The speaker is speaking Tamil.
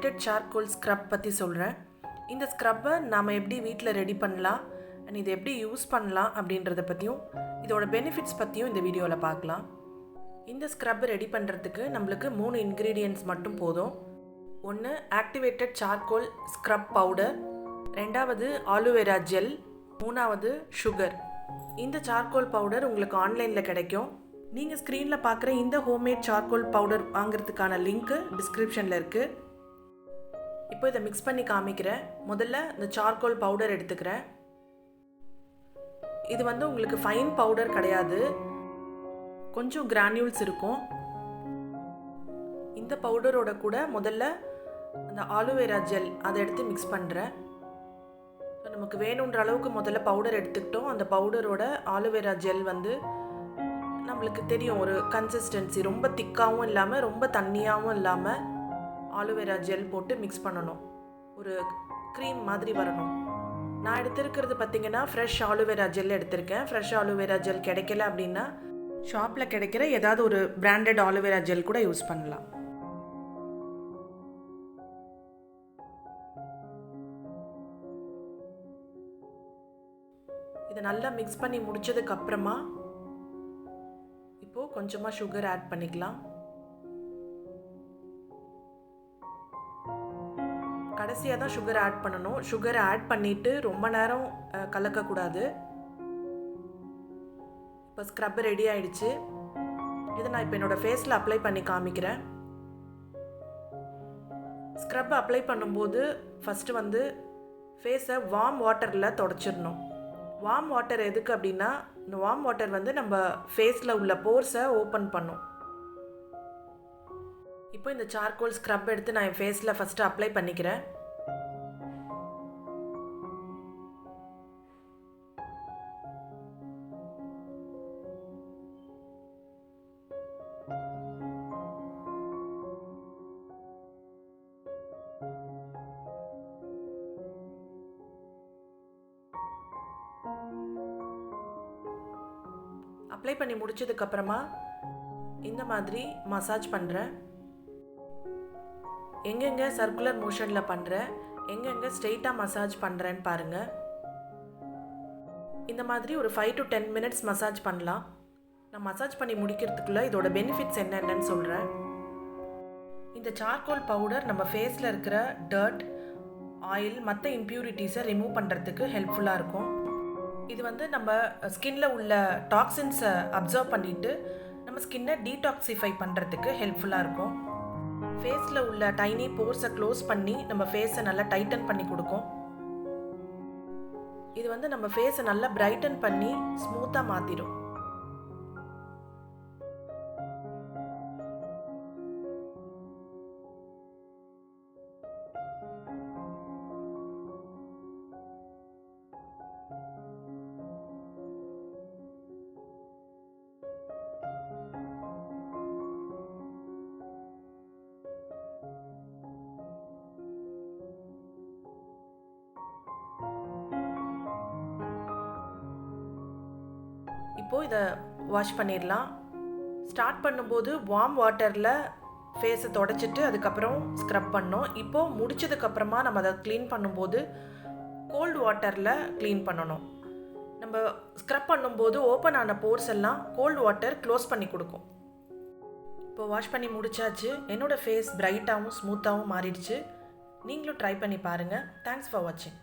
ஆக்டிவேட்டட் சார்கோல் ஸ்க்ரப் பற்றி சொல்கிறேன். இந்த ஸ்க்ரப்பை நாம் எப்படி வீட்டில் ரெடி பண்ணலாம் அண்ட் இதை எப்படி யூஸ் பண்ணலாம் அப்படின்றத பற்றியும் இதோட பெனிஃபிட்ஸ் பற்றியும் இந்த வீடியோவில் பார்க்கலாம். இந்த ஸ்க்ரப் ரெடி பண்ணுறதுக்கு நம்மளுக்கு 3 இன்க்ரீடியன்ட்ஸ் மட்டும் போதும். ஒன்று ஆக்டிவேட்டட் சார்கோல் ஸ்க்ரப் பவுடர், ரெண்டாவது ஆலோவேரா ஜெல், மூணாவது சுகர். இந்த சார்கோல் பவுடர் உங்களுக்கு ஆன்லைனில் கிடைக்கும். நீங்கள் ஸ்க்ரீனில் பார்க்குற இந்த ஹோம்மேட் சார்கோல் பவுடர் வாங்குறதுக்கான லிங்க்கு டிஸ்கிரிப்ஷனில் இருக்குது. இப்போ இதை மிக்ஸ் பண்ணி காமிக்கிறேன். முதல்ல இந்த சார்கோல் பவுடர் எடுத்துக்கிறேன். இது உங்களுக்கு ஃபைன் பவுடர் கிடையாது, கொஞ்சம் கிரானியூல்ஸ் இருக்கும். இந்த பவுடரோட கூட முதல்ல அந்த ஆலோவேரா ஜெல் அதை எடுத்து மிக்ஸ் பண்ணுறேன். நமக்கு வேணுன்ற அளவுக்கு முதல்ல பவுடர் எடுத்துக்கிட்டோம். அந்த பவுடரோட ஆலோவேரா ஜெல் நம்மளுக்கு தெரியும் ஒரு கன்சிஸ்டன்சி, ரொம்ப திக்காகவும் இல்லாமல் ரொம்ப தண்ணியாகவும் இல்லாமல் ஆலோவேரா ஜெல் போட்டு மிக்ஸ் பண்ணணும். ஒரு க்ரீம் மாதிரி வரணும். நான் எடுத்திருக்கிறது பார்த்திங்கன்னா ஃப்ரெஷ் ஆலோவேரா ஜெல் எடுத்திருக்கேன். ஃப்ரெஷ் ஆலோவேரா ஜெல் கிடைக்கல அப்படின்னா ஷாப்பில் கிடைக்கிற ஏதாவது ஒரு பிராண்டட் ஆலோவேரா ஜெல் கூட யூஸ் பண்ணலாம். இதை நல்லா மிக்ஸ் பண்ணி முடிச்சதுக்கப்புறமா இப்போது கொஞ்சமாக சுகர் ஆட் பண்ணிக்கலாம். கடைசியாக தான் சுகர் ஆட் பண்ணணும். சுகரை ஆட் பண்ணிவிட்டு ரொம்ப நேரம் கலக்கக்கூடாது. இப்போ ஸ்க்ரப் ரெடி ஆகிடுச்சு. இதை நான் இப்போ என்னோடய ஃபேஸில் அப்ளை பண்ணி காமிக்கிறேன். ஸ்க்ரப் அப்ளை பண்ணும்போது ஃபஸ்ட்டு ஃபேஸை வார்ம் வாட்டரில் தொடச்சிடணும். வார்ம் வாட்டர் எதுக்கு அப்படின்னா, இந்த வார்ம் வாட்டர் நம்ம ஃபேஸில் உள்ள போர்ஸை ஓப்பன் பண்ணும். இப்போ இந்த சார்கோல் ஸ்க்ரப் எடுத்து நான் என் ஃபேஸில் ஃபஸ்ட்டு அப்ளை பண்ணிக்கிறேன். அப்ளை பண்ணி முடிச்சதுக்கப்புறமா இந்த மாதிரி மசாஜ் பண்ணுறேன். எங்கெங்கே சர்க்குலர் மோஷனில் பண்ணுறேன், எங்கெங்கே ஸ்ட்ரெயிட்டாக மசாஜ் பண்ணுறேன்னு பாருங்கள். இந்த மாதிரி ஒரு 5 to 10 minutes மசாஜ் பண்ணலாம். நான் மசாஜ் பண்ணி முடிக்கிறதுக்குள்ளே இதோட பெனிஃபிட்ஸ் என்னென்னு சொல்கிறேன். இந்த சார்கோல் பவுடர் நம்ம ஃபேஸில் இருக்கிற டர்ட், ஆயில், மற்ற இம்ப்யூரிட்டிஸை ரிமூவ் பண்ணுறதுக்கு ஹெல்ப்ஃபுல்லாக இருக்கும். இது நம்ம ஸ்கின்ல உள்ள டாக்ஸின்ஸை அப்சர்வ் பண்ணிவிட்டு நம்ம ஸ்கின்னை டீடாக்சிஃபை பண்ணுறதுக்கு ஹெல்ப்ஃபுல்லாக இருக்கும். ஃபேஸில் உள்ள டைனி போர்ஸை க்ளோஸ் பண்ணி நம்ம ஃபேஸை நல்லா டைட்டன் பண்ணி கொடுக்கும். இது நம்ம ஃபேஸை நல்லா பிரைட்டன் பண்ணி ஸ்மூத்தாக மாற்றிடும். இப்போது இதை வாஷ் பண்ணிடலாம். ஸ்டார்ட் பண்ணும்போது வார்ம் வாட்டரில் ஃபேஸை தொடச்சிட்டு அதுக்கப்புறம் ஸ்க்ரப் பண்ணோம். இப்போது முடிச்சதுக்கப்புறமா நம்ம அதை க்ளீன் பண்ணும்போது கோல்டு வாட்டரில் க்ளீன் பண்ணணும். நம்ம ஸ்க்ரப் பண்ணும்போது ஓப்பன் ஆன போர்ஸ் எல்லாம் கோல்டு வாட்டர் க்ளோஸ் பண்ணி கொடுக்கும். இப்போ வாஷ் பண்ணி முடிச்சாச்சு. என்னோடய ஃபேஸ் பிரைட்டாகவும் ஸ்மூத்தாகவும் மாறிடுச்சு. நீங்களும் ட்ரை பண்ணி பாருங்கள். தேங்க்ஸ் ஃபார் வாட்சிங்.